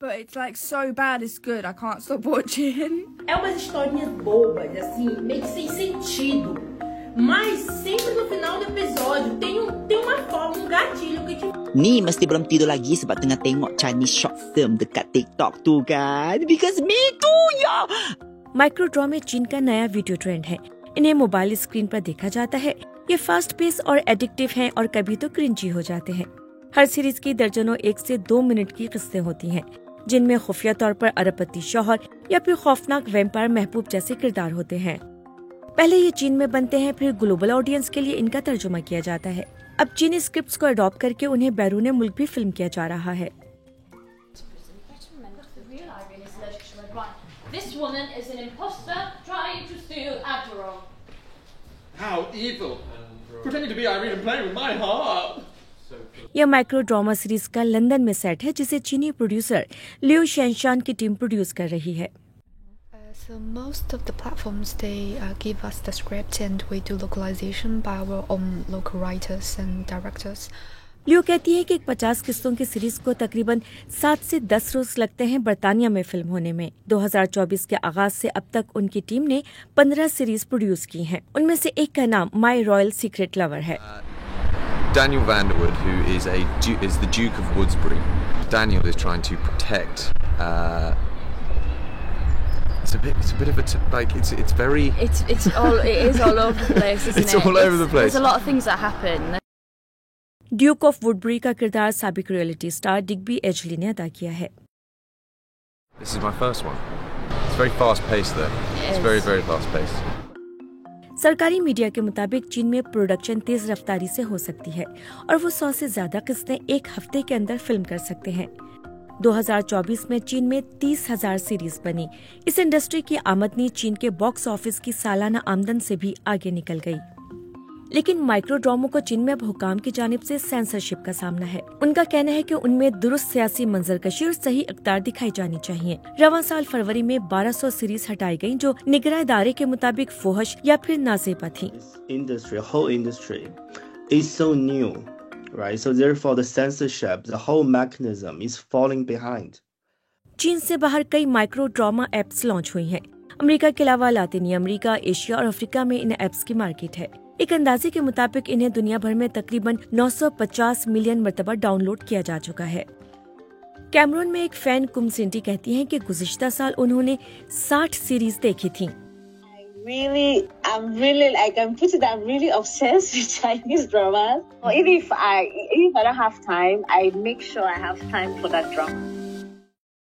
But it's like so bad it's good. I can't stop watching. É umas historinhas bobas, assim, meio que sem sentido. Mas sempre no final do episódio tem uma forma, gatilho que te... Ni mesti belum tidur lagi sebab tengah tengok Chinese short film dekat TikTok tu kan. Because me too, ya. माइक्रोड्रॉ में चीन का नया video trend है। इन्हें mobile screen पर देखा जाता है। ये फास्ट पेस और एडिक्टिव हैं और कभी तो क्रिंजी हो जाते हैं। हर सीरीज की दर्जनों 1 से 2 मिनट की किस्सें होती हैं, जिनमें खुफिया तौर पर अरबपति शौहर या फिर खौफनाक वैम्पायर महबूब जैसे किरदार होते हैं। पहले ये चीन में बनते हैं, फिर ग्लोबल ऑडियंस के लिए इनका तर्जुमा किया जाता है। अब चीनी स्क्रिप्ट्स को अडॉप्ट करके उन्हें बैरून मुल्क भी फिल्म किया जा रहा है। This woman is an imposter trying to steal Adderall. How evil! Pretending to be Irene and playing with my heart. यह माइक्रो ड्रामा सीरीज का लंदन में सेट है, जिसे चीनी प्रोड्यूसर लियो शेनशान की टीम प्रोड्यूस कर रही है। So most of the platforms they give us the script and we do localization by our own local writers and directors. लियो कहती है कि 50 किस्तों की सीरीज को तकरीबन 7 से 10 रोज लगते हैं बर्तानिया में फिल्म होने में। 2024 के आगाज से अब तक उनकी टीम ने 15 सीरीज प्रोड्यूस की हैं। उनमें से एक का नाम माई रॉयल सीक्रेट लवर है। Daniel Vanderwood, who is the Duke of Woodsbury. Daniel is trying to protect. It's a bit of a it's very. It is all over the place, isn't it's it? all over the place. There's a lot of things that happen. Duke of Woodbury का किरदार साबिक reality star Digby एजली ने अदा किया है। This is my first one. It's very fast paced though. It's very very fast paced. सरकारी media के मुताबिक चीन में प्रोडक्शन तेज रफ्तारी से हो सकती है और वो 100 से ज्यादा किस्तें एक हफ्ते के अंदर फिल्म कर सकते हैं। 2024 में चीन में 30,000 सीरीज बनी। इस इंडस्ट्री की आमदनी चीन के बॉक्स ऑफिस की सालाना आमदन से भी आगे निकल गई। लेकिन माइक्रो ड्रामों को चीन में अब हुकाम की जानिब से सेंसरशिप का सामना है। उनका कहना है कि उनमें दुरुस्त सियासी मंजरकशी और सही इक़्तिदार दिखाई जानी चाहिए। रवां साल फरवरी में 1200 सीरीज हटाई गयी, जो निगरां इदारे के मुताबिक फोहश या फिर नाज़ेबा थी। Whole industry is so new, right? So therefore the censorship, the whole mechanism is falling behind. चीन से बाहर कई माइक्रो ड्रामा एप्स लॉन्च हुई हैं। अमेरिका के अलावा लातिनी अमेरिका, एशिया और अफ्रीका में इन एप्स की मार्केट है। एक अंदाजे के मुताबिक इन्हें दुनिया भर में तकरीबन 950 मिलियन मरतबा डाउनलोड किया जा चुका है। कैमरून में एक फैन कुम सिंटी कहती हैं कि गुज़िश्ता साल उन्होंने 60 सीरीज देखी थी। I'm really like I'm really obsessed with Chinese dramas. Even if I don't have time, I make sure I have time for that drama.